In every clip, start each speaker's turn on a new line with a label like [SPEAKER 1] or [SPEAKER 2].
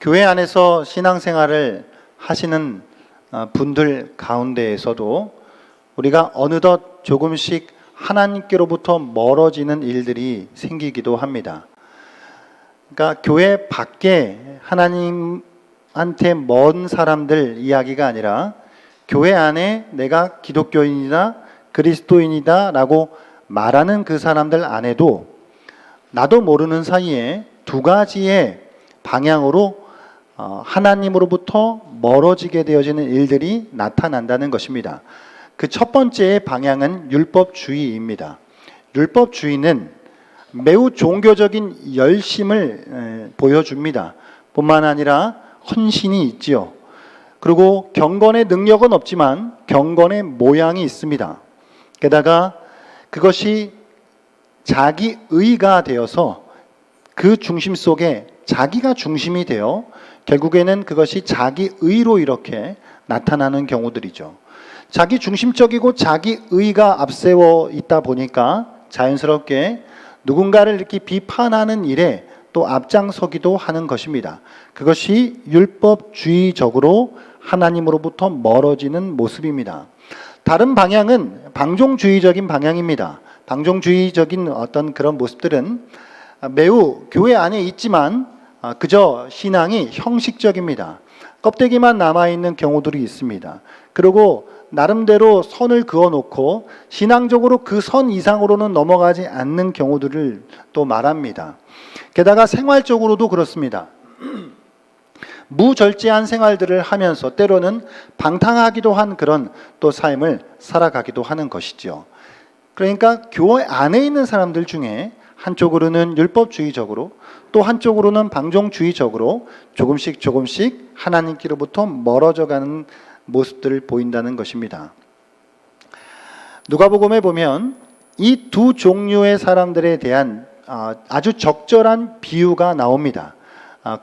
[SPEAKER 1] 교회 안에서 신앙생활을 하시는 분들 가운데에서도 우리가 어느덧 조금씩 하나님께로부터 멀어지는 일들이 생기기도 합니다. 그러니까 교회 밖에 하나님한테 먼 사람들 이야기가 아니라 교회 안에 내가 기독교인이다, 그리스도인이다 라고 말하는 그 사람들 안에도 나도 모르는 사이에 두 가지의 방향으로 하나님으로부터 멀어지게 되어지는 일들이 나타난다는 것입니다. 그 첫 번째의 방향은 율법주의입니다. 율법주의는 매우 종교적인 열심을 보여줍니다. 뿐만 아니라 헌신이 있지요. 그리고 경건의 능력은 없지만 경건의 모양이 있습니다. 게다가 그것이 자기의가 되어서 그 중심 속에 자기가 중심이 되어 결국에는 그것이 자기의로 이렇게 나타나는 경우들이죠. 자기 중심적이고 자기의가 앞세워 있다 보니까 자연스럽게 누군가를 이렇게 비판하는 일에 또 앞장서기도 하는 것입니다. 그것이 율법주의적으로 하나님으로부터 멀어지는 모습입니다. 다른 방향은 방종주의적인 방향입니다. 방종주의적인 어떤 그런 모습들은 매우 교회 안에 있지만 그저 신앙이 형식적입니다. 껍데기만 남아있는 경우들이 있습니다. 그리고 나름대로 선을 그어놓고 신앙적으로 그 선 이상으로는 넘어가지 않는 경우들을 또 말합니다. 게다가 생활적으로도 그렇습니다. 무절제한 생활들을 하면서 때로는 방탕하기도 한 그런 또 삶을 살아가기도 하는 것이죠. 그러니까 교회 안에 있는 사람들 중에 한쪽으로는 율법주의적으로 또 한쪽으로는 방종주의적으로 조금씩 하나님께로부터 멀어져가는 모습들을 보인다는 것입니다. 누가복음에 보면 이 두 종류의 사람들에 대한 아주 적절한 비유가 나옵니다.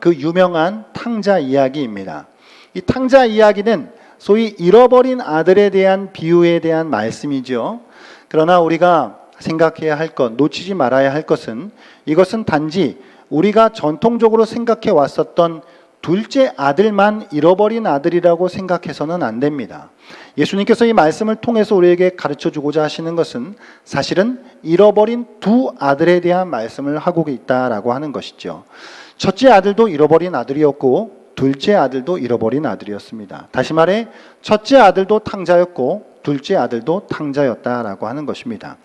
[SPEAKER 1] 그 유명한 탕자 이야기입니다. 이 탕자 이야기는 소위 잃어버린 아들에 대한 비유에 대한 말씀이죠. 그러나 우리가 생각해야 할 것, 놓치지 말아야 할 것은 이것은 단지 우리가 전통적으로 생각해 왔었던 둘째 아들만 잃어버린 아들이라고 생각해서는 안 됩니다. 예수님께서 이 말씀을 통해서 우리에게 가르쳐 주고자 하시는 것은 사실은 잃어버린 두 아들에 대한 말씀을 하고 있다라고 하는 것이죠. 첫째 아들도 잃어버린 아들이었고 둘째 아들도 잃어버린 아들이었습니다. 다시 말해 첫째 아들도 탕자였고 둘째 아들도 탕자였다라고 하는 것입니다.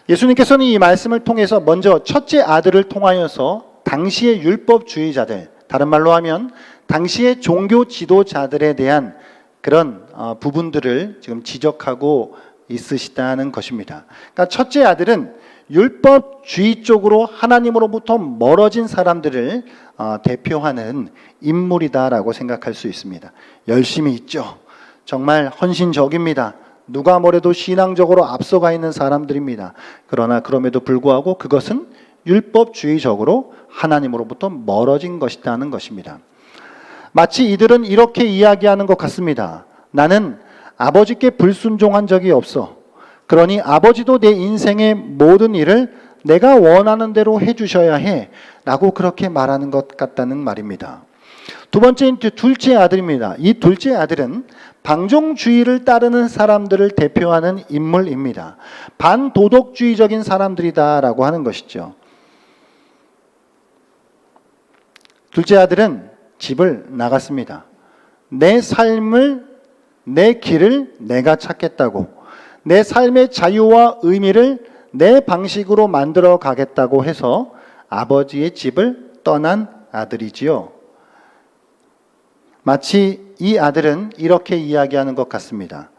[SPEAKER 1] 예수님께서는 이 말씀을 통해서 먼저 첫째 아들을 통하여서 당시의 율법주의자들, 다른 말로 하면 당시의 종교 지도자들에 대한 그런 부분들을 지금 지적하고 있으시다는 것입니다. 그러니까 첫째 아들은 율법주의 쪽으로 하나님으로부터 멀어진 사람들을 대표하는 인물이다라고 생각할 수 있습니다. 열심히 있죠. 정말 헌신적입니다. 누가 뭐래도 신앙적으로 앞서가 있는 사람들입니다. 그러나 그럼에도 불구하고 그것은 율법주의적으로 하나님으로부터 멀어진 것이라는 것입니다. 마치 이들은 이렇게 이야기하는 것 같습니다. 나는 아버지께 불순종한 적이 없어. 그러니 아버지도 내 인생의 모든 일을 내가 원하는 대로 해주셔야 해 라고 그렇게 말하는 것 같다는 말입니다. 두 번째는 둘째 아들입니다. 이 둘째 아들은 방종주의를 따르는 사람들을 대표하는 인물입니다. 반도덕주의적인 사람들이다라고 하는 것이죠. 둘째 아들은 집을 나갔습니다. 내 삶을, 내 길을 내가 찾겠다고, 내 삶의 자유와 의미를 내 방식으로 만들어 가겠다고 해서 아버지의 집을 떠난 아들이지요. 마치 이 아들은 이렇게 이야기하는 것 같습니다.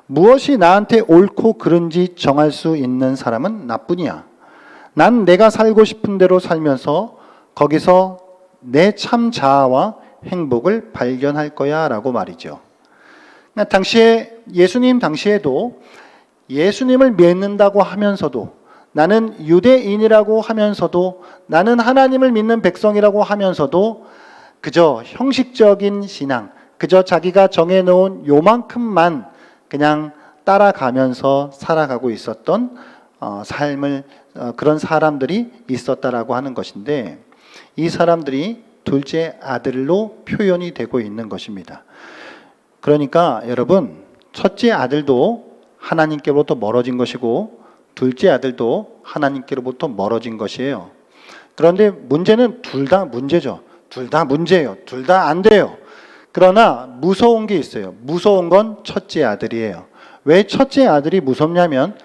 [SPEAKER 1] 무엇이 나한테 옳고 그른지 정할 수 있는 사람은 나뿐이야. 난 내가 살고 싶은 대로 살면서 거기서 내 참 자아와 행복을 발견할 거야 라고 말이죠. 당시에 예수님 당시에도 예수님을 믿는다고 하면서도 나는 유대인이라고 하면서도 나는 하나님을 믿는 백성이라고 하면서도 그저 형식적인 신앙, 그저 자기가 정해놓은 요만큼만 그냥 따라가면서 살아가고 있었던 삶을 그런 사람들이 있었다라고 하는 것인데 이 사람들이 둘째 아들로 표현이 되고 있는 것입니다. 그러니까 여러분, 첫째 아들도 하나님께로부터 멀어진 것이고 둘째 아들도 하나님께로부터 멀어진 것이에요. 그런데 문제는 둘 다 문제죠. 둘 다 문제예요. 둘 다 안 돼요. 그러나 무서운 게 있어요. 무서운 건 첫째 아들이에요. 왜 첫째 아들이 무섭냐면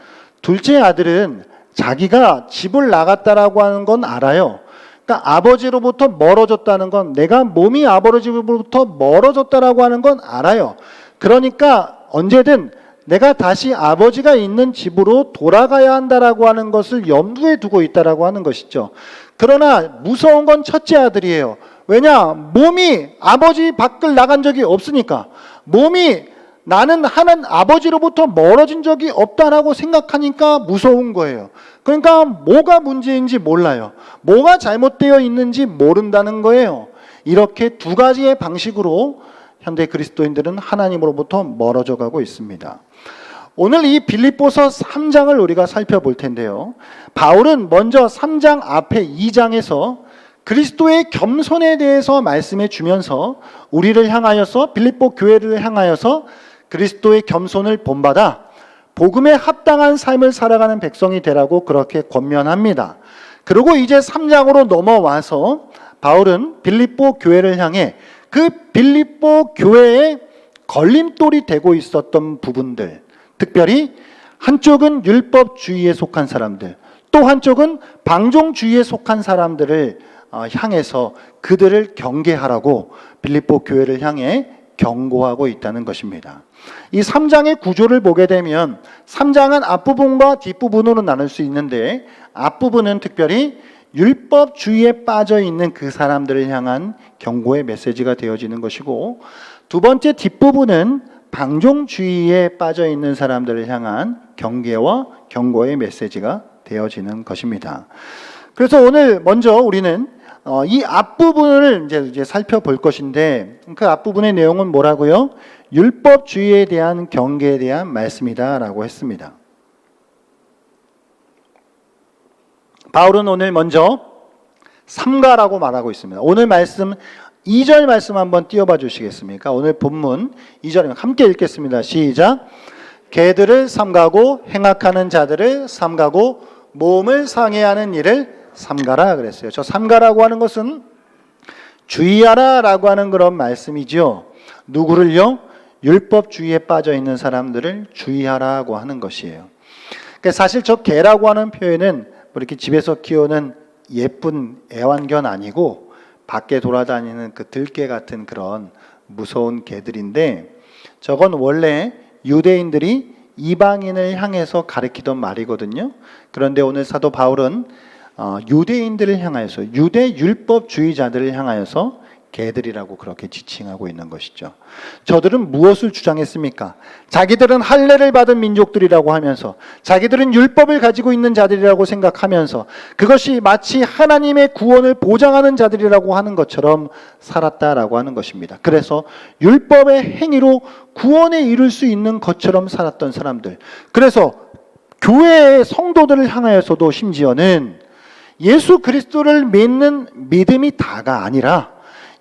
[SPEAKER 1] 둘째 아들은 자기가 집을 나갔다라고 하는 건 알아요. 그러니까 아버지로부터 멀어졌다는 건, 내가 몸이 아버지로부터 멀어졌다라고 하는 건 알아요. 그러니까 언제든 내가 다시 아버지가 있는 집으로 돌아가야 한다라고 하는 것을 염두에 두고 있다라고 하는 것이죠. 그러나 무서운 건 첫째 아들이에요. 왜냐? 몸이 아버지 밖을 나간 적이 없으니까. 몸이 나는 하는 아버지로부터 멀어진 적이 없다라고 생각하니까 무서운 거예요. 그러니까 뭐가 문제인지 몰라요. 뭐가 잘못되어 있는지 모른다는 거예요. 이렇게 두 가지의 방식으로 현대 그리스도인들은 하나님으로부터 멀어져 가고 있습니다. 오늘 이 빌립보서 3장을 우리가 살펴볼 텐데요. 바울은 먼저 3장 앞에 2장에서 그리스도의 겸손에 대해서 말씀해 주면서 우리를 향하여서, 빌립보 교회를 향하여서 그리스도의 겸손을 본받아 복음에 합당한 삶을 살아가는 백성이 되라고 그렇게 권면합니다. 그리고 이제 3장으로 넘어와서 바울은 빌립보 교회를 향해 그 빌립보 교회의 걸림돌이 되고 있었던 부분들, 특별히 한쪽은 율법주의에 속한 사람들, 또 한쪽은 방종주의에 속한 사람들을 향해서 그들을 경계하라고 빌립보 교회를 향해 경고하고 있다는 것입니다. 이 3장의 구조를 보게 되면 3장은 앞부분과 뒷부분으로 나눌 수 있는데, 앞부분은 특별히 율법주의에 빠져 있는 그 사람들을 향한 경고의 메시지가 되어지는 것이고, 두 번째 뒷부분은 방종주의에 빠져 있는 사람들을 향한 경계와 경고의 메시지가 되어지는 것입니다. 그래서 오늘 먼저 우리는 이 앞부분을 이제 살펴볼 것인데, 그 앞부분의 내용은 뭐라고요? 율법주의에 대한 경계에 대한 말씀이다라고 했습니다. 바울은 오늘 먼저 삼가라고 말하고 있습니다. 오늘 말씀 2절 말씀 한번 띄워봐 주시겠습니까? 오늘 본문 2절 함께 읽겠습니다. 시작. 개들을 삼가고 행악하는 자들을 삼가고 몸을 상해하는 일을 삼가라 그랬어요. 저 삼가라고 하는 것은 주의하라라고 하는 그런 말씀이죠. 누구를요? 율법주의에 빠져 있는 사람들을 주의하라고 하는 것이에요. 그러니까 사실 저 개라고 하는 표현은 뭐 이렇게 집에서 키우는 예쁜 애완견 아니고 밖에 돌아다니는 그 들개 같은 그런 무서운 개들인데, 저건 원래 유대인들이 이방인을 향해서 가리키던 말이거든요. 그런데 오늘 사도 바울은 유대인들을 향하여서, 유대 율법주의자들을 향하여서 개들이라고 그렇게 지칭하고 있는 것이죠. 저들은 무엇을 주장했습니까? 자기들은 할례를 받은 민족들이라고 하면서, 자기들은 율법을 가지고 있는 자들이라고 생각하면서 그것이 마치 하나님의 구원을 보장하는 자들이라고 하는 것처럼 살았다라고 하는 것입니다. 그래서 율법의 행위로 구원에 이룰 수 있는 것처럼 살았던 사람들, 그래서 교회의 성도들을 향하여서도 심지어는 예수 그리스도를 믿는 믿음이 다가 아니라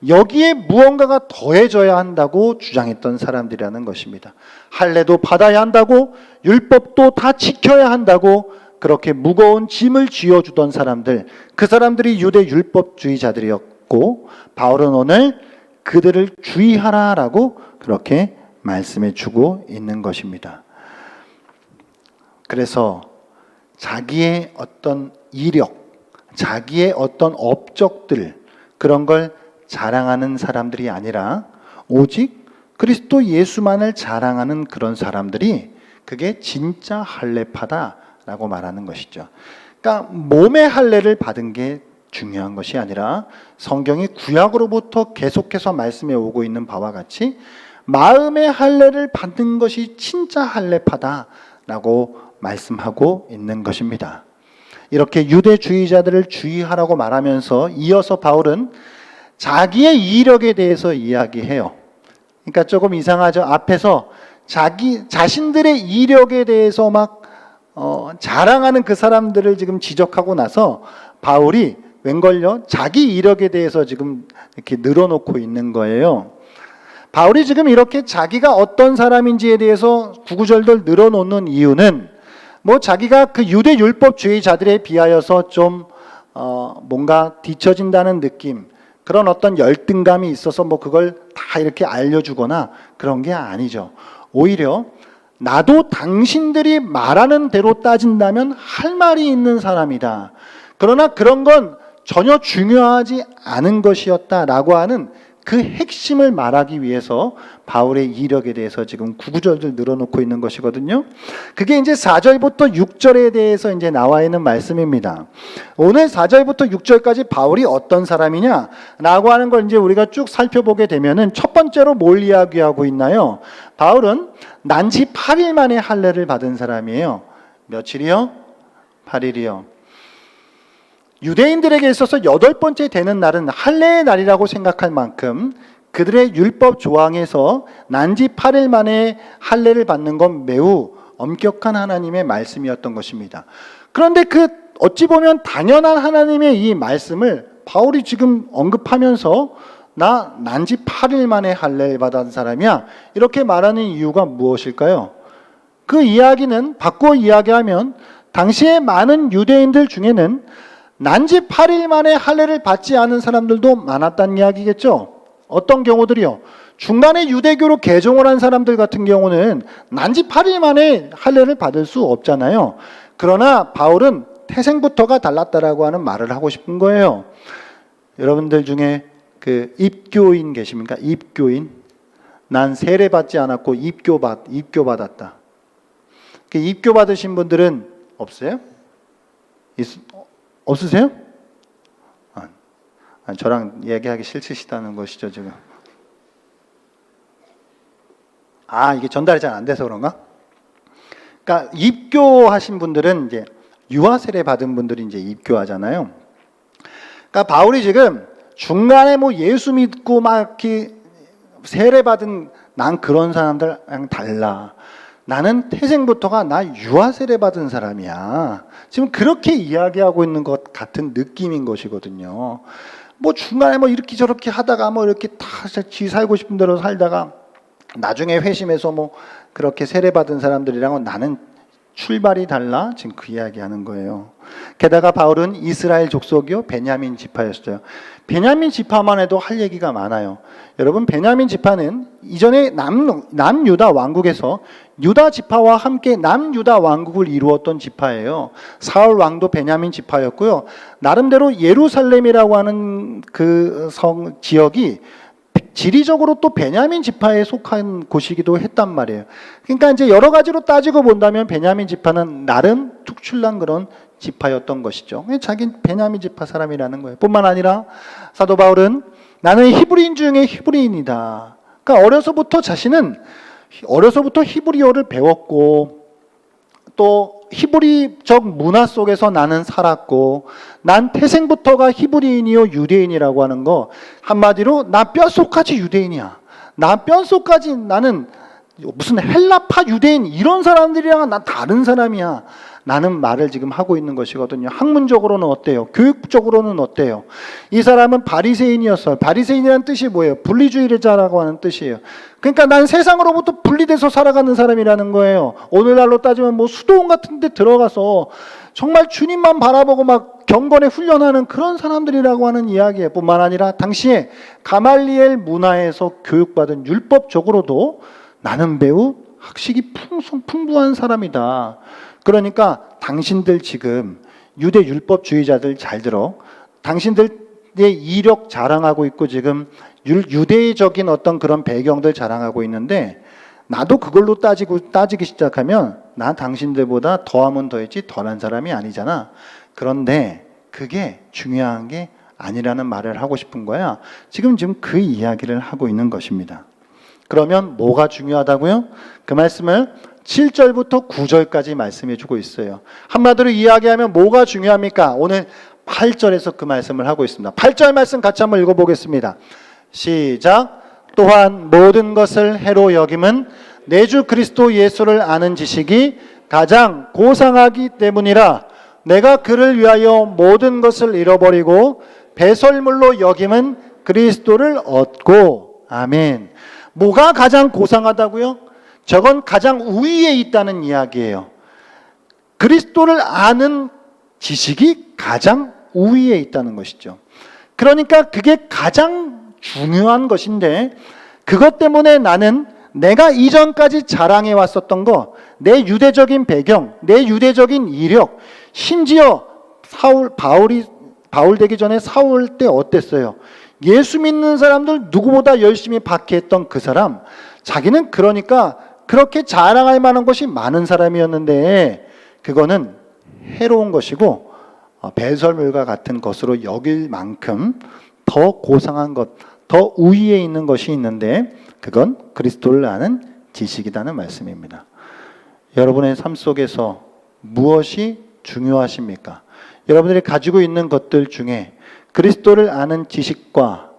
[SPEAKER 1] 여기에 무언가가 더해져야 한다고 주장했던 사람들이라는 것입니다. 할례도 받아야 한다고, 율법도 다 지켜야 한다고 그렇게 무거운 짐을 쥐어주던 사람들, 그 사람들이 유대 율법주의자들이었고, 바울은 오늘 그들을 주의하라라고 그렇게 말씀해 주고 있는 것입니다. 그래서 자기의 어떤 이력, 자기의 어떤 업적들, 그런 걸 자랑하는 사람들이 아니라 오직 그리스도 예수만을 자랑하는 그런 사람들이, 그게 진짜 할례파다라고 말하는 것이죠. 그러니까 몸의 할례를 받은 게 중요한 것이 아니라 성경이 구약으로부터 계속해서 말씀해 오고 있는 바와 같이 마음의 할례를 받는 것이 진짜 할례파다라고 말씀하고 있는 것입니다. 이렇게 유대주의자들을 주의하라고 말하면서 이어서 바울은 자기의 이력에 대해서 이야기해요. 그러니까 조금 이상하죠. 앞에서 자신들의 이력에 대해서 막 자랑하는 그 사람들을 지금 지적하고 나서 바울이 웬걸요? 자기 이력에 대해서 지금 이렇게 늘어놓고 있는 거예요. 바울이 지금 이렇게 자기가 어떤 사람인지에 대해서 구구절절 늘어놓는 이유는 뭐 자기가 그 유대 율법주의자들에 비하여서 좀 뭔가 뒤처진다는 느낌, 그런 어떤 열등감이 있어서 뭐 그걸 다 이렇게 알려주거나 그런 게 아니죠. 오히려 나도 당신들이 말하는 대로 따진다면 할 말이 있는 사람이다. 그러나 그런 건 전혀 중요하지 않은 것이었다라고 하는 그 핵심을 말하기 위해서 바울의 이력에 대해서 지금 구구절절 늘어놓고 있는 것이거든요. 그게 이제 4절부터 6절에 대해서 이제 나와 있는 말씀입니다. 오늘 4절부터 6절까지 바울이 어떤 사람이냐라고 하는 걸 이제 우리가 쭉 살펴보게 되면은 첫 번째로 뭘 이야기하고 있나요? 바울은 난지 8일 만에 할례를 받은 사람이에요. 며칠이요? 8일이요. 유대인들에게 있어서 8번째 되는 날은 할례의 날이라고 생각할 만큼 그들의 율법 조항에서 난지 8일 만에 할례를 받는 건 매우 엄격한 하나님의 말씀이었던 것입니다. 그런데 그 어찌 보면 당연한 하나님의 이 말씀을 바울이 지금 언급하면서 나 난지 8일 만에 할례를 받은 사람이야 이렇게 말하는 이유가 무엇일까요? 그 이야기는 바꿔 이야기하면 당시에 많은 유대인들 중에는 난지 8일 만에 할례를 받지 않은 사람들도 많았다는 이야기겠죠. 어떤 경우들이요? 중간에 유대교로 개종을 한 사람들 같은 경우는 난지 8일 만에 할례를 받을 수 없잖아요. 그러나 바울은 태생부터가 달랐다라고 하는 말을 하고 싶은 거예요. 여러분들 중에 그 입교인 계십니까? 입교인? 난 세례 받지 않았고 입교 받았다. 그 입교 받으신 분들은 없어요? 없으세요? 저랑 얘기하기 싫으시다는 것이죠, 지금. 이게 전달이 잘 안 돼서 그런가? 그러니까 입교하신 분들은 이제 유아 세례 받은 분들이 이제 입교하잖아요. 그러니까 바울이 지금 중간에 뭐 예수 믿고 막 이렇게 세례 받은 난 그런 사람들랑 달라. 나는 태생부터가 나 유아 세례 받은 사람이야. 지금 그렇게 이야기하고 있는 것 같은 느낌인 것이거든요. 뭐 중간에 뭐 이렇게 저렇게 하다가 뭐 이렇게 다 지 살고 싶은 대로 살다가 나중에 회심해서 뭐 그렇게 세례 받은 사람들이랑은 나는 출발이 달라. 지금 그 이야기하는 거예요. 게다가 바울은 이스라엘 족속이요 베냐민 지파였어요. 베냐민 지파만 해도 할 얘기가 많아요. 여러분 베냐민 지파는 이전에 남유다 왕국에서 유다 지파와 함께 남유다 왕국을 이루었던 지파예요. 사울 왕도 베냐민 지파였고요. 나름대로 예루살렘이라고 하는 그 성 지역이 지리적으로 또 베냐민 지파에 속한 곳이기도 했단 말이에요. 그러니까 이제 여러 가지로 따지고 본다면 베냐민 지파는 나름 특출난 그런 지파였던 것이죠. 자기 베냐민 지파 사람이라는 거예요. 뿐만 아니라 사도 바울은 나는 히브리인 중에 히브리인이다. 그러니까 어려서부터 히브리어를 배웠고 또 히브리적 문화 속에서 나는 살았고 난 태생부터가 히브리인이요 유대인이라고 하는 거 한마디로 나 뼛속까지 유대인이야. 나 뼛속까지 나는 무슨 헬라파 유대인 이런 사람들이랑은 난 다른 사람이야. 라는 말을 지금 하고 있는 것이거든요. 학문적으로는 어때요? 교육적으로는 어때요? 이 사람은 바리새인이었어요. 바리새인이라는 뜻이 뭐예요? 분리주의자라고 하는 뜻이에요. 그러니까 난 세상으로부터 분리돼서 살아가는 사람이라는 거예요. 오늘날로 따지면 뭐 수도원 같은 데 들어가서 정말 주님만 바라보고 막 경건에 훈련하는 그런 사람들이라고 하는 이야기예요. 뿐만 아니라 당시에 가말리엘 문화에서 교육받은 율법적으로도 나는 매우 학식이 풍부한 사람이다. 그러니까 당신들 지금 유대 율법주의자들 잘 들어. 당신들의 이력 자랑하고 있고 지금 유대적인 어떤 그런 배경들 자랑하고 있는데 나도 그걸로 따지기 시작하면 난 당신들보다 더하면 더했지 덜한 사람이 아니잖아. 그런데 그게 중요한 게 아니라는 말을 하고 싶은 거야. 지금 그 이야기를 하고 있는 것입니다. 그러면 뭐가 중요하다고요? 그 말씀을 7절부터 9절까지 말씀해 주고 있어요. 한마디로 이야기하면 뭐가 중요합니까? 오늘 8절에서 그 말씀을 하고 있습니다. 8절 말씀 같이 한번 읽어보겠습니다. 시작. 또한 모든 것을 해로 여김은 내 주 그리스도 예수를 아는 지식이 가장 고상하기 때문이라. 내가 그를 위하여 모든 것을 잃어버리고 배설물로 여김은 그리스도를 얻고. 아멘. 뭐가 가장 고상하다고요? 저건 가장 우위에 있다는 이야기예요. 그리스도를 아는 지식이 가장 우위에 있다는 것이죠. 그러니까 그게 가장 중요한 것인데, 그것 때문에 나는 내가 이전까지 자랑해 왔었던 거, 내 유대적인 배경, 내 유대적인 이력, 심지어 바울 되기 전에 사울 때 어땠어요? 예수 믿는 사람들 누구보다 열심히 박해했던 그 사람, 자기는 그러니까 그렇게 자랑할 만한 것이 많은 사람이었는데, 그거는 해로운 것이고 배설물과 같은 것으로 여길 만큼 더 고상한 것, 더 우위에 있는 것이 있는데, 그건 그리스도를 아는 지식이라는 말씀입니다. 여러분의 삶 속에서 무엇이 중요하십니까? 여러분들이 가지고 있는 것들 중에 그리스도를 아는 지식과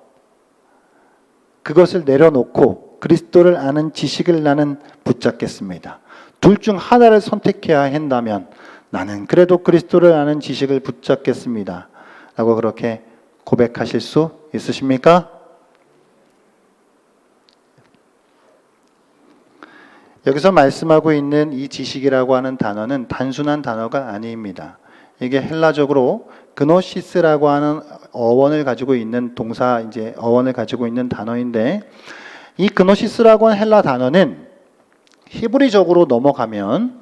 [SPEAKER 1] 그것을 내려놓고 그리스도를 아는 지식을 나는 붙잡겠습니다. 둘 중 하나를 선택해야 한다면 나는 그래도 그리스도를 아는 지식을 붙잡겠습니다 라고 그렇게 고백하실 수 있으십니까? 여기서 말씀하고 있는 이 지식이라고 하는 단어는 단순한 단어가 아닙니다. 이게 헬라적으로 그노시스라고 하는 어원을 가지고 있는 어원을 가지고 있는 단어인데, 이 그노시스라고 하는 헬라 단어는 히브리적으로 넘어가면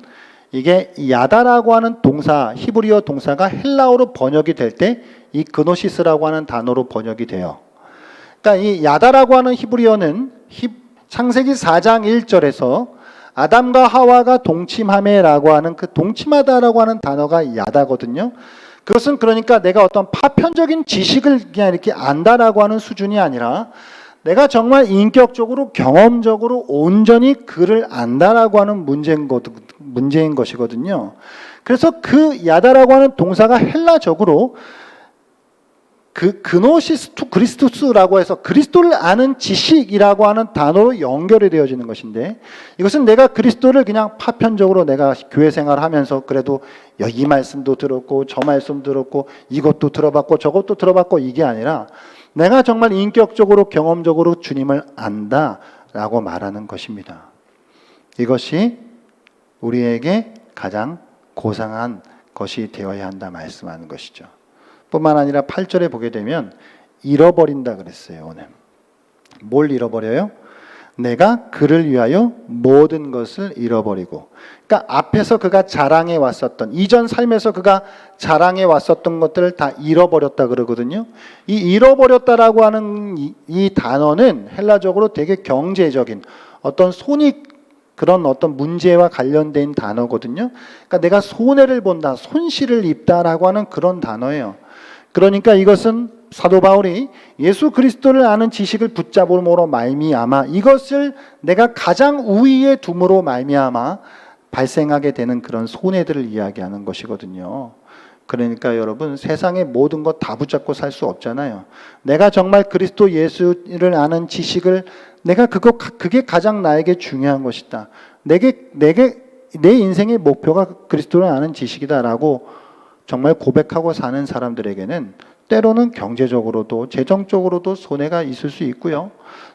[SPEAKER 1] 이게 야다라고 하는 동사, 히브리어 동사가 헬라어로 번역이 될 때 이 그노시스라고 하는 단어로 번역이 돼요. 그러니까 이 야다라고 하는 히브리어는 창세기 4장 1절에서 아담과 하와가 동침하매라고 하는 그 동침하다라고 하는 단어가 야다거든요. 그것은 그러니까 내가 어떤 파편적인 지식을 그냥 이렇게 안다라고 하는 수준이 아니라 내가 정말 인격적으로 경험적으로 온전히 그를 안다라고 하는 문제인 것이거든요. 그래서 그 야다라고 하는 동사가 헬라적으로 그 그노시스투 그리스투스라고 해서 그리스도를 아는 지식이라고 하는 단어로 연결이 되어지는 것인데, 이것은 내가 그리스도를 그냥 파편적으로 내가 교회 생활하면서 그래도 이 말씀도 들었고 저 말씀 들었고 이것도 들어봤고 저것도 들어봤고 이게 아니라 내가 정말 인격적으로 경험적으로 주님을 안다라고 말하는 것입니다. 이것이 우리에게 가장 고상한 것이 되어야 한다 말씀하는 것이죠. 뿐만 아니라 8절에 보게 되면 잃어버린다 그랬어요. 오늘 뭘 잃어버려요? 내가 그를 위하여 모든 것을 잃어버리고. 그러니까 앞에서 그가 자랑해 왔었던, 이전 삶에서 그가 자랑해 왔었던 것들을 다 잃어버렸다 그러거든요. 이 잃어버렸다라고 하는 이 단어는 헬라적으로 되게 경제적인 어떤 그런 어떤 문제와 관련된 단어거든요. 그러니까 내가 손해를 본다, 손실을 입다라고 하는 그런 단어예요. 그러니까 이것은 사도 바울이 예수 그리스도를 아는 지식을 붙잡음으로 말미암아, 이것을 내가 가장 우위에 둠으로 말미암아 발생하게 되는 그런 손해들을 이야기하는 것이거든요. 그러니까 여러분, 세상의 모든 것 다 붙잡고 살 수 없잖아요. 내가 정말 그리스도 예수를 아는 지식을 그게 가장 나에게 중요한 것이다. 내 인생의 목표가 그리스도를 아는 지식이다라고 정말 고백하고 사는 사람들에게는 때로는 경제적으로도 재정적으로도 손해가 있을 수 있고요.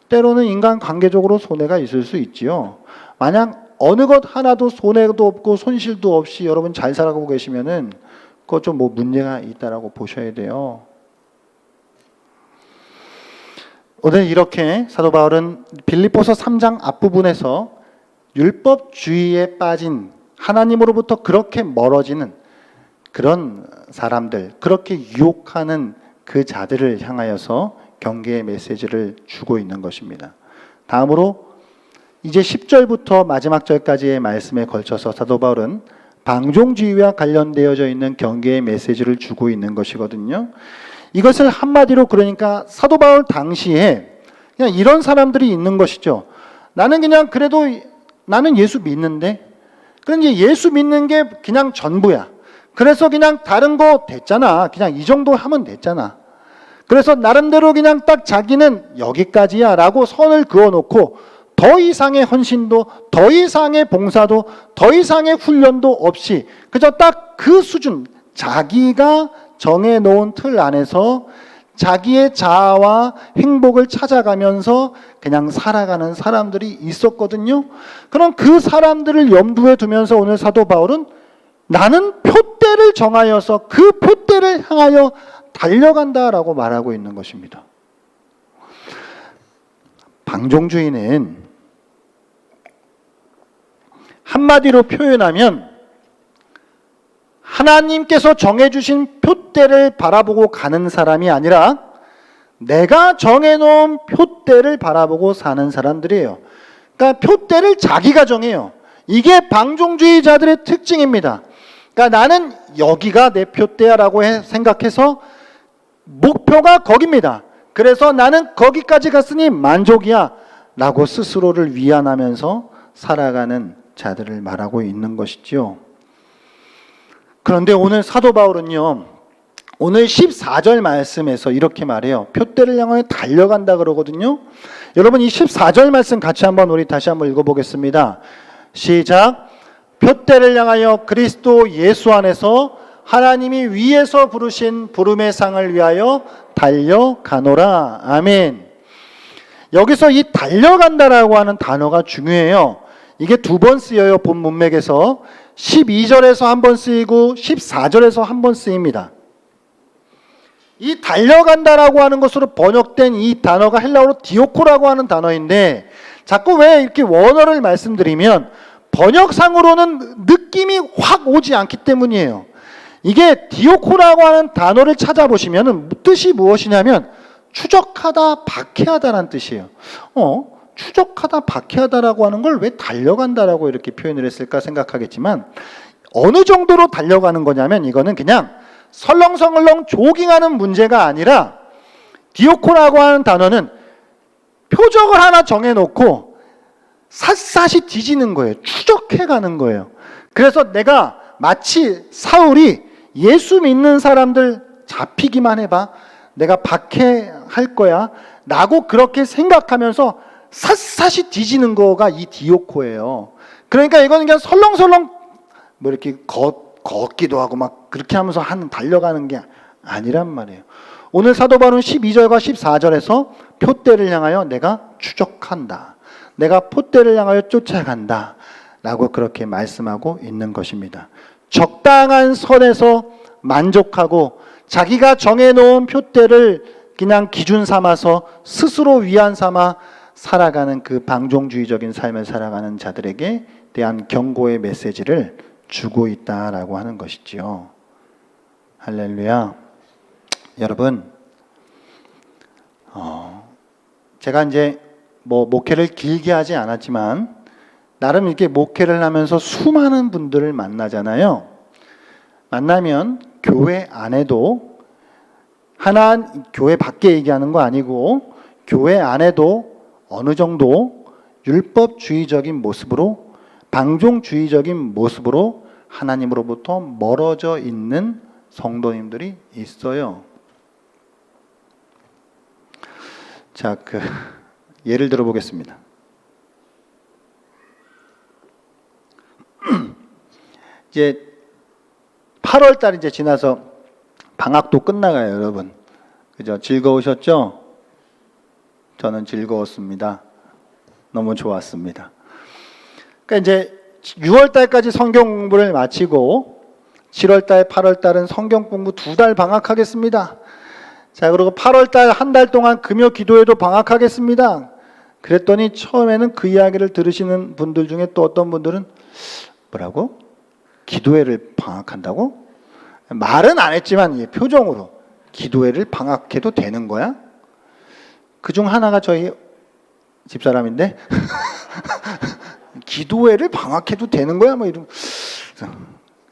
[SPEAKER 1] 때로는 인간 관계적으로 손해가 있을 수 있지요. 만약 어느 것 하나도 손해도 없고 손실도 없이 여러분 잘 살아가고 계시면은 그것 좀 문제가 있다라고 보셔야 돼요. 오늘 이렇게 사도 바울은 빌립보서 3장 앞부분에서 율법주의에 빠진, 하나님으로부터 그렇게 멀어지는 그런 사람들, 그렇게 유혹하는 그 자들을 향하여서 경계의 메시지를 주고 있는 것입니다. 다음으로 이제 10절부터 마지막 절까지의 말씀에 걸쳐서 사도 바울은 방종주의와 관련되어져 있는 경계의 메시지를 주고 있는 것이거든요. 이것을 한마디로 그러니까 사도 바울 당시에 그냥 이런 사람들이 있는 것이죠. 나는 그냥 그래도 나는 예수 믿는데, 그런데 예수 믿는 게 그냥 전부야. 그래서 그냥 다른 거 됐잖아. 그냥 이 정도 하면 됐잖아. 그래서 나름대로 그냥 딱 자기는 여기까지야 라고 선을 그어놓고 더 이상의 헌신도, 더 이상의 봉사도, 더 이상의 훈련도 없이 그저 딱 그 수준, 자기가 정해놓은 틀 안에서 자기의 자아와 행복을 찾아가면서 그냥 살아가는 사람들이 있었거든요. 그럼 그 사람들을 염두에 두면서 오늘 사도 바울은 나는 표대를 정하여서 그 표대를 향하여 달려간다라고 말하고 있는 것입니다. 방종주의는 한마디로 표현하면 하나님께서 정해주신 표대를 바라보고 가는 사람이 아니라 내가 정해놓은 표대를 바라보고 사는 사람들이에요. 그러니까 표대를 자기가 정해요. 이게 방종주의자들의 특징입니다. 그러니까 나는 여기가 내 표대야라고 생각해서 목표가 거기입니다. 그래서 나는 거기까지 갔으니 만족이야 라고 스스로를 위안하면서 살아가는 자들을 말하고 있는 것이죠. 그런데 오늘 사도 바울은요, 오늘 14절 말씀에서 이렇게 말해요. 표대를 향하여 달려간다 그러거든요. 여러분 이 14절 말씀 같이 우리 다시 한번 읽어보겠습니다. 시작. 표대를 향하여 그리스도 예수 안에서 하나님이 위에서 부르신 부름의 상을 위하여 달려가노라. 아멘. 여기서 이 달려간다라고 하는 단어가 중요해요. 이게 두 번 쓰여요. 본 문맥에서 12절에서 한 번 쓰이고 14절에서 한 번 쓰입니다. 이 달려간다라고 하는 것으로 번역된 이 단어가 헬라어로 디오코라고 하는 단어인데 자꾸 왜 이렇게 원어를 말씀드리면 번역상으로는 느낌이 확 오지 않기 때문이에요. 이게 디오코라고 하는 단어를 찾아보시면 뜻이 무엇이냐면 추적하다, 박해하다라는 뜻이에요. 추적하다, 박해하다라고 하는 걸 왜 달려간다라고 이렇게 표현을 했을까 생각하겠지만 어느 정도로 달려가는 거냐면 이거는 그냥 설렁설렁 조깅하는 문제가 아니라 디오코라고 하는 단어는 표적을 하나 정해놓고 샅샅이 뒤지는 거예요. 추적해가는 거예요. 그래서 내가 마치 사울이 예수 믿는 사람들 잡히기만 해봐. 내가 박해할 거야. 라고 그렇게 생각하면서 샅샅이 뒤지는 거가 이 디오코예요. 그러니까 이거는 그냥 설렁설렁 뭐 이렇게 걷기도 하고 막 그렇게 하면서 달려가는 게 아니란 말이에요. 오늘 사도 바울은 12절과 14절에서 표대를 향하여 내가 추적한다. 내가 표대를 향하여 쫓아간다. 라고 그렇게 말씀하고 있는 것입니다. 적당한 선에서 만족하고 자기가 정해놓은 표대를 그냥 기준 삼아서 스스로 위안 삼아 살아가는 그 방종주의적인 삶을 살아가는 자들에게 대한 경고의 메시지를 주고 있다라고 하는 것이지요. 할렐루야. 여러분, 제가 이제 목회를 길게 하지 않았지만 나름 이렇게 목회를 하면서 수많은 분들을 만나잖아요. 만나면 교회 안에도 교회 밖에 얘기하는 거 아니고 교회 안에도 어느 정도 율법주의적인 모습으로 방종주의적인 모습으로 하나님으로부터 멀어져 있는 성도님들이 있어요. 자, 예를 들어 보겠습니다. 이제 8월 달 이제 지나서 방학도 끝나가요, 여러분. 그죠? 즐거우셨죠? 저는 즐거웠습니다. 너무 좋았습니다. 그러니까 이제 6월 달까지 성경 공부를 마치고 7월 달, 8월 달은 성경 공부 2달 방학하겠습니다. 자, 그리고 8월 달 한 달 동안 금요 기도회도 방학하겠습니다. 그랬더니 처음에는 그 이야기를 들으시는 분들 중에 또 어떤 분들은 뭐라고? 기도회를 방학한다고? 말은 안 했지만 표정으로 기도회를 방학해도 되는 거야? 그중 하나가 저희 집사람인데 기도회를 방학해도 되는 거야? 뭐 이런.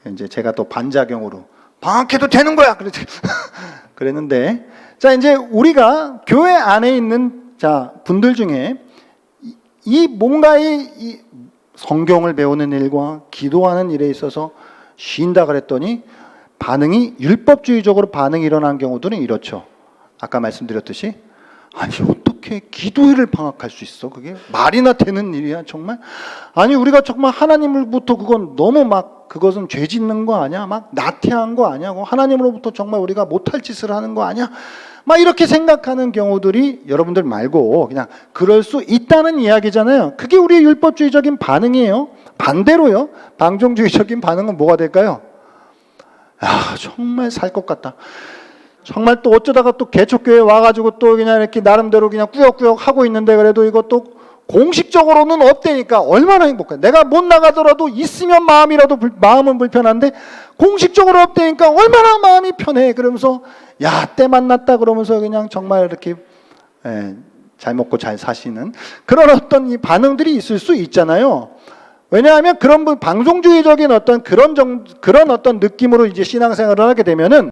[SPEAKER 1] 이제 제가 또 반작용으로 방학해도 되는 거야. 그랬는데 자, 이제 우리가 교회 안에 있는 분들 중에 뭔가 이 성경을 배우는 일과 기도하는 일에 있어서 쉰다 그랬더니 율법주의적으로 반응이 일어난 경우들은 이렇죠. 아까 말씀드렸듯이 아니 어떻게 어떻게 기도회를 방학할 수 있어? 그게 말이나 되는 일이야 정말? 아니 우리가 정말 하나님으로부터 그건 너무 막 그것은 죄 짓는 거 아니야? 막 나태한 거 아니야? 하나님으로부터 정말 우리가 못할 짓을 하는 거 아니야? 막 이렇게 생각하는 경우들이 여러분들 말고 그냥 그럴 수 있다는 이야기잖아요. 그게 우리의 율법주의적인 반응이에요. 반대로요, 방종주의적인 반응은 뭐가 될까요? 아, 정말 살 것 같다. 정말 또 어쩌다가 또 개척교회 와가지고 또 그냥 이렇게 나름대로 그냥 꾸역꾸역 하고 있는데 그래도 이것도 공식적으로는 없대니까 얼마나 행복해. 내가 못 나가더라도 있으면 마음은 불편한데 공식적으로 없대니까 얼마나 마음이 편해. 그러면서 야, 때 만났다 그러면서 그냥 정말 이렇게 잘 먹고 잘 사시는 그런 어떤 이 반응들이 있을 수 있잖아요. 왜냐하면 그런 방종주의적인 어떤 그런 어떤 느낌으로 이제 신앙생활을 하게 되면은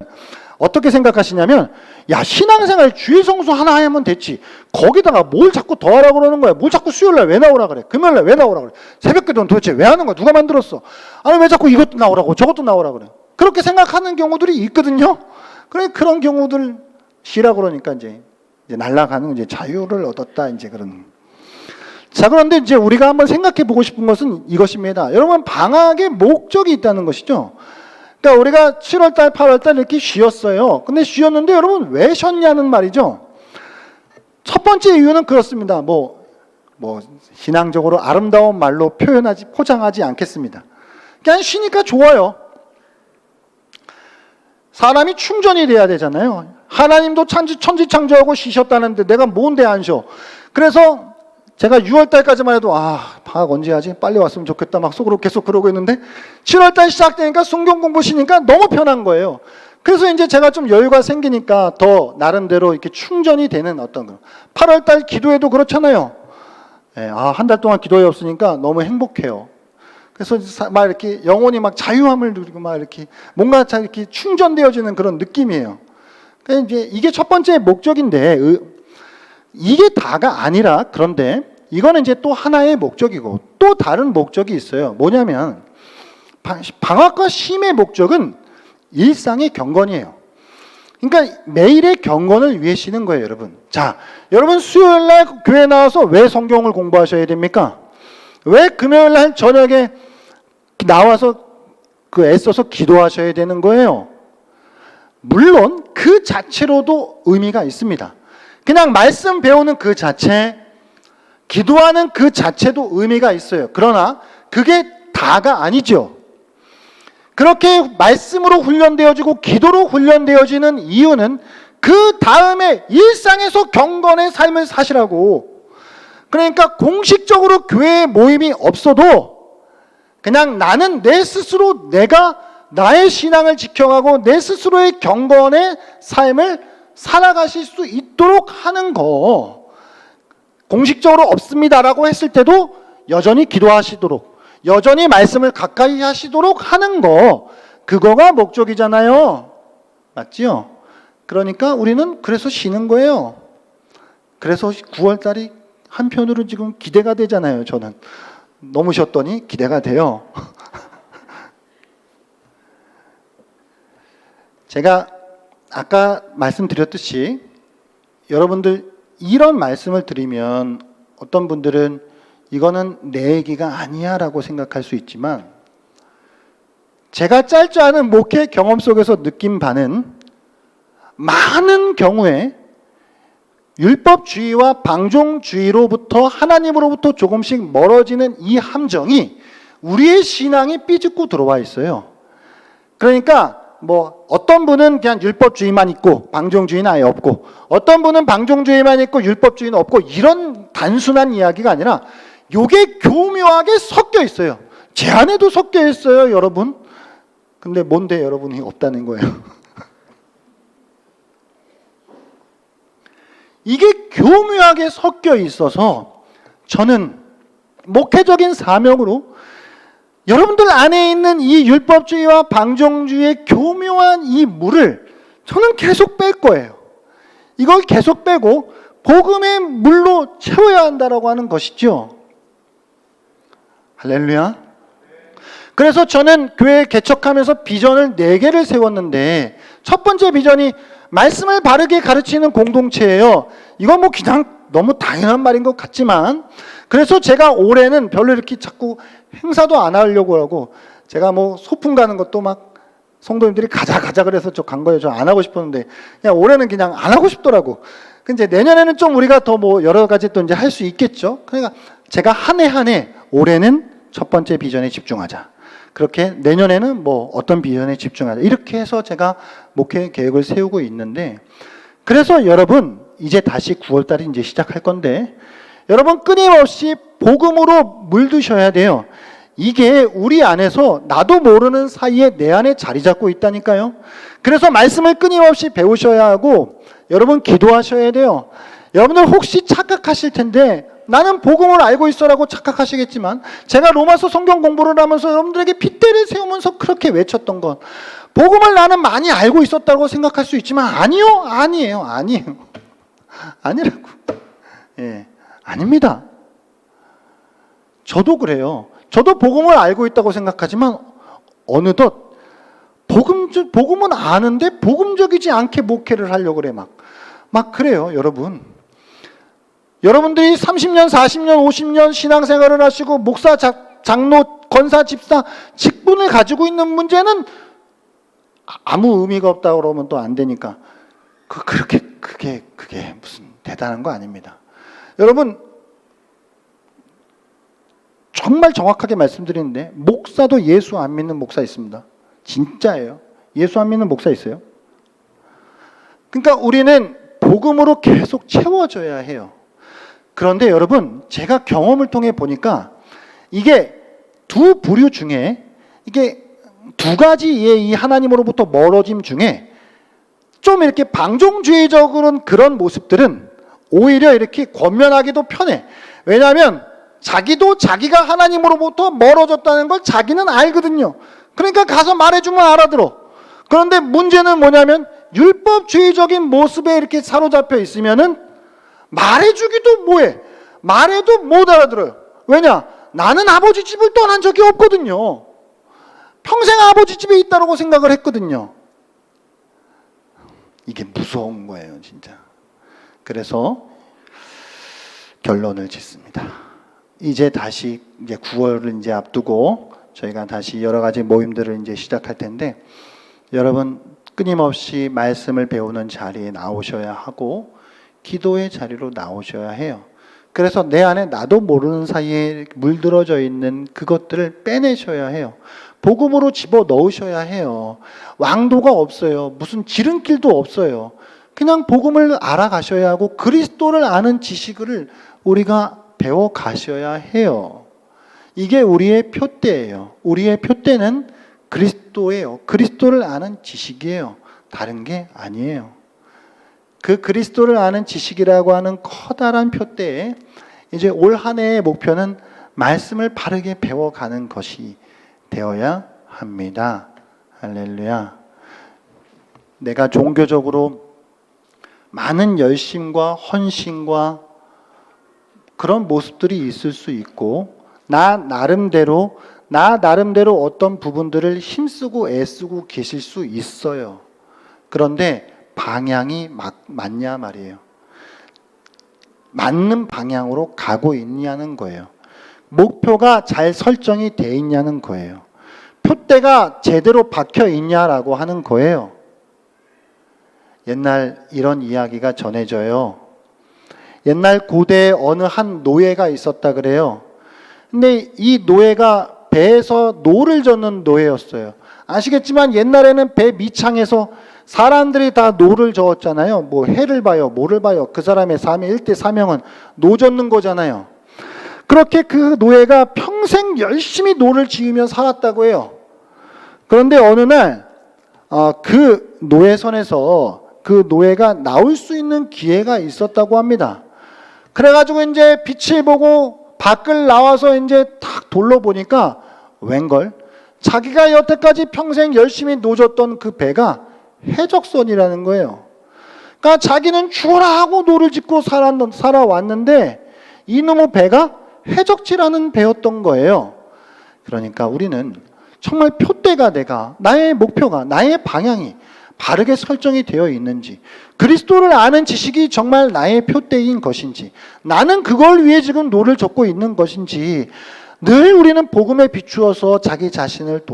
[SPEAKER 1] 어떻게 생각하시냐면, 야, 신앙생활 주일 성수 하나 하면 됐지. 거기다가 뭘 자꾸 더 하라고 그러는 거야. 뭘 자꾸 수요일날 왜 나오라 그래. 금요일날 왜 나오라 그래. 새벽기도는 도대체 왜 하는 거야. 누가 만들었어. 아니 왜 자꾸 이것도 나오라고 저것도 나오라 그래. 그렇게 생각하는 경우들이 있거든요. 그런 경우들 쉬라 그러니까 이제 날아가는 이제 자유를 얻었다 이제 그런. 자, 그런데 이제 우리가 한번 생각해 보고 싶은 것은 이것입니다. 여러분, 방학의 목적이 있다는 것이죠. 그러니까 우리가 7월달, 8월달 이렇게 쉬었어요. 근데 쉬었는데 여러분 왜 쉬었냐는 말이죠. 첫 번째 이유는 그렇습니다. 뭐 신앙적으로 아름다운 말로 포장하지 않겠습니다. 그냥 쉬니까 좋아요. 사람이 충전이 돼야 되잖아요. 하나님도 천지창조하고 쉬셨다는데 내가 뭔데 안 쉬어. 그래서 제가 6월달까지만 해도 방학 언제 하지? 빨리 왔으면 좋겠다 막 속으로 계속 그러고 있는데 7월달 시작되니까 성경 공부 쉬니까 너무 편한 거예요. 그래서 이제 제가 좀 여유가 생기니까 더 나름대로 이렇게 충전이 되는 어떤 거. 8월달 기도회도 그렇잖아요. 한 달 동안 기도회 없으니까 너무 행복해요. 그래서 막 이렇게 영혼이 막 자유함을 누리고 막 이렇게 뭔가 이렇게 충전되어지는 그런 느낌이에요. 그러니까 이제 이게 첫 번째 목적인데 이게 다가 아니라 그런데 이거는 이제 또 하나의 목적이고 또 다른 목적이 있어요. 뭐냐면 방학과 쉼의 목적은 일상의 경건이에요. 그러니까 매일의 경건을 위해 쉬는 거예요, 여러분. 자, 여러분 수요일날 교회 나와서 왜 성경을 공부하셔야 됩니까? 왜 금요일날 저녁에 나와서 애써서 기도하셔야 되는 거예요? 물론 그 자체로도 의미가 있습니다. 그냥 말씀 배우는 그 자체, 기도하는 그 자체도 의미가 있어요. 그러나 그게 다가 아니죠. 그렇게 말씀으로 훈련되어지고 기도로 훈련되어지는 이유는 그 다음에 일상에서 경건의 삶을 사시라고. 그러니까 공식적으로 교회에 모임이 없어도 그냥 나는 내 스스로 내가 나의 신앙을 지켜가고 내 스스로의 경건의 삶을 살아가실 수 있도록 하는 거. 공식적으로 없습니다라고 했을 때도 여전히 기도하시도록, 여전히 말씀을 가까이 하시도록 하는 거, 그거가 목적이잖아요. 맞지요? 그러니까 우리는 그래서 쉬는 거예요. 그래서 9월달이 한편으로 지금 기대가 되잖아요. 저는 너무 쉬었더니 기대가 돼요. 제가 아까 말씀드렸듯이 여러분들 이런 말씀을 드리면 어떤 분들은 이거는 내 얘기가 아니야 라고 생각할 수 있지만 제가 짧지 않은 목회 경험 속에서 느낀 바는 많은 경우에 율법주의와 방종주의로부터 하나님으로부터 조금씩 멀어지는 이 함정이 우리의 신앙이 삐집고 들어와 있어요. 그러니까 어떤 분은 그냥 율법주의만 있고 방종주의는 아예 없고, 어떤 분은 방종주의만 있고 율법주의는 없고, 이런 단순한 이야기가 아니라 요게 교묘하게 섞여 있어요. 제 안에도 섞여 있어요, 여러분. 근데 뭔데 여러분이 없다는 거예요. 이게 교묘하게 섞여 있어서 저는 목회적인 사명으로 여러분들 안에 있는 이 율법주의와 방종주의의 교묘한 이 물을 저는 계속 뺄 거예요. 이걸 계속 빼고 복음의 물로 채워야 한다라고 하는 것이죠. 할렐루야. 그래서 저는 교회 개척하면서 비전을 4개를 세웠는데 첫 번째 비전이 말씀을 바르게 가르치는 공동체예요. 이건 그냥 너무 당연한 말인 것 같지만, 그래서 제가 올해는 별로 이렇게 자꾸 행사도 안 하려고 하고, 제가 뭐 소풍 가는 것도 막 성도님들이 가자 그래서 저 간 거예요. 저 안 하고 싶었는데 그냥 올해는 그냥 안 하고 싶더라고. 근데 내년에는 좀 우리가 더 뭐 여러 가지 또 이제 할 수 있겠죠. 그러니까 제가 한 해 올해는 첫 번째 비전에 집중하자. 그렇게 내년에는 뭐 어떤 비전에 집중하자. 이렇게 해서 제가 목회 계획을 세우고 있는데, 그래서 여러분 이제 다시 9월 달에 이제 시작할 건데, 여러분 끊임없이 복음으로 물드셔야 돼요. 이게 우리 안에서 나도 모르는 사이에 내 안에 자리 잡고 있다니까요. 그래서 말씀을 끊임없이 배우셔야 하고, 여러분 기도하셔야 돼요. 여러분들 혹시 착각하실 텐데, 나는 복음을 알고 있어라고 착각하시겠지만, 제가 로마서 성경 공부를 하면서 여러분들에게 핏대를 세우면서 그렇게 외쳤던 것, 복음을 나는 많이 알고 있었다고 생각할 수 있지만 아니에요. 아니라고. 예, 아닙니다. 저도 그래요. 저도 복음을 알고 있다고 생각하지만 어느덧 복음은 아는데 복음적이지 않게 목회를 하려고 그래. 막 그래요, 여러분. 여러분들이 30년, 40년, 50년 신앙생활을 하시고 목사, 장로, 권사, 집사 직분을 가지고 있는 문제는 아무 의미가 없다고 그러면 또 안 되니까 그게 무슨 대단한 거 아닙니다. 여러분 정말 정확하게 말씀드리는데, 목사도 예수 안 믿는 목사 있습니다. 진짜예요. 예수 안 믿는 목사 있어요. 그러니까 우리는 복음으로 계속 채워져야 해요. 그런데 여러분, 제가 경험을 통해 보니까 이게 두 부류 중에, 이게 두 가지의 이 하나님으로부터 멀어짐 중에 좀 이렇게 방종주의적인 그런 모습들은 오히려 이렇게 권면하기도 편해. 왜냐하면 자기도 자기가 하나님으로부터 멀어졌다는 걸 자기는 알거든요. 그러니까 가서 말해주면 알아들어. 그런데 문제는 뭐냐면 율법주의적인 모습에 이렇게 사로잡혀 있으면은 말해주기도 뭐해. 말해도 못 알아들어요. 왜냐? 나는 아버지 집을 떠난 적이 없거든요. 평생 아버지 집에 있다고 생각을 했거든요. 이게 무서운 거예요, 진짜. 그래서 결론을 짓습니다. 이제 다시 9월을 이제 앞두고 저희가 다시 여러 가지 모임들을 이제 시작할 텐데, 여러분 끊임없이 말씀을 배우는 자리에 나오셔야 하고 기도의 자리로 나오셔야 해요. 그래서 내 안에 나도 모르는 사이에 물들어져 있는 그것들을 빼내셔야 해요. 복음으로 집어 넣으셔야 해요. 왕도가 없어요. 무슨 지름길도 없어요. 그냥 복음을 알아가셔야 하고 그리스도를 아는 지식을 우리가 배워 가셔야 해요. 이게 우리의 표대예요. 우리의 표대는 그리스도예요. 그리스도를 아는 지식이에요. 다른 게 아니에요. 그 그리스도를 아는 지식이라고 하는 커다란 표대에 이제 올 한 해의 목표는 말씀을 바르게 배워가는 것이 되어야 합니다. 할렐루야. 내가 종교적으로 많은 열심과 헌신과 그런 모습들이 있을 수 있고, 나 나름대로 어떤 부분들을 힘쓰고 애쓰고 계실 수 있어요. 그런데 방향이 맞냐 말이에요. 맞는 방향으로 가고 있냐는 거예요. 목표가 잘 설정이 돼 있냐는 거예요. 표대가 제대로 박혀 있냐라고 하는 거예요. 옛날 이런 이야기가 전해져요. 옛날 고대에 어느 한 노예가 있었다 그래요. 근데 이 노예가 배에서 노를 젓는 노예였어요. 아시겠지만 옛날에는 배 밑창에서 사람들이 다 노를 저었잖아요. 뭐 해를 봐요, 뭐를 봐요. 그 사람의 삶의 일대 사명은 노 젓는 거잖아요. 그렇게 그 노예가 평생 열심히 노를 지으며 살았다고 해요. 그런데 어느 날 그 노예선에서 그 노예가 나올 수 있는 기회가 있었다고 합니다. 그래가지고 이제 빛을 보고 밖을 나와서 이제 탁 둘러보니까 웬걸? 자기가 여태까지 평생 열심히 노졌던 그 배가 해적선이라는 거예요. 그러니까 자기는 죽어라 하고 노를 짓고 살아왔는데 이놈의 배가 해적지라는 배였던 거예요. 그러니까 우리는 정말 표대가 나의 목표가, 나의 방향이 바르게 설정이 되어 있는지, 그리스도를 아는 지식이 정말 나의 표대인 것인지, 나는 그걸 위해 지금 노를 젓고 있는 것인지, 늘 우리는 복음에 비추어서 자기 자신을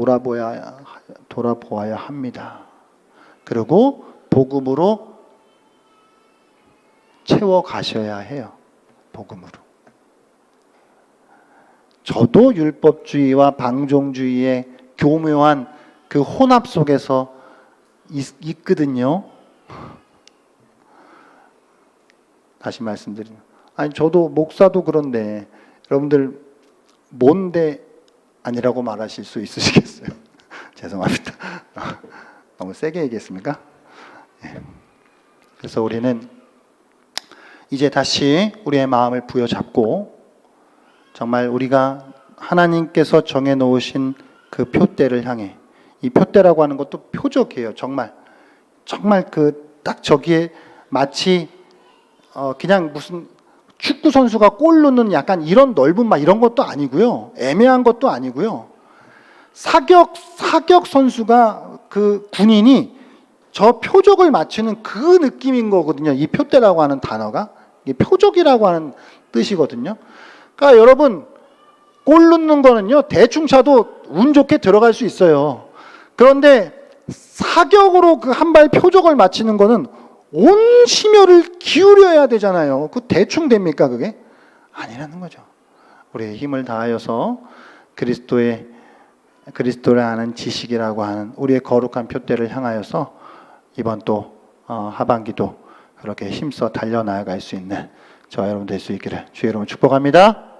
[SPEAKER 1] 돌아보아야 합니다. 그리고 복음으로 채워 가셔야 해요. 복음으로. 저도 율법주의와 방종주의의 교묘한 그 혼합 속에서 있거든요. 다시 말씀드리면, 아니 저도 목사도 그런데 여러분들 뭔데 아니라고 말하실 수 있으시겠어요? 죄송합니다. 너무 세게 얘기했습니까? 네. 그래서 우리는 이제 다시 우리의 마음을 부여잡고 정말 우리가 하나님께서 정해놓으신 그 표대를 향해, 이 표대라고 하는 것도 표적이에요. 정말 그 딱 저기에 마치 그냥 무슨 축구 선수가 골 넣는 약간 이런 넓은 막 이런 것도 아니고요. 애매한 것도 아니고요. 사격 선수가 그 군인이 저 표적을 맞추는 그 느낌인 거거든요. 이 표대라고 하는 단어가 이게 표적이라고 하는 뜻이거든요. 그러니까 여러분 골 넣는 거는요 대충 차도 운 좋게 들어갈 수 있어요. 그런데 사격으로 그 한 발 표적을 맞히는 거는 온 심혈을 기울여야 되잖아요. 그 대충 됩니까 그게? 아니라는 거죠. 우리의 힘을 다하여서 그리스도를 아는 지식이라고 하는 우리의 거룩한 표대를 향하여서 이번 또 하반기도 그렇게 힘써 달려나갈 수 있는 저와 여러분 될 수 있기를 주의 이름으로 축복합니다.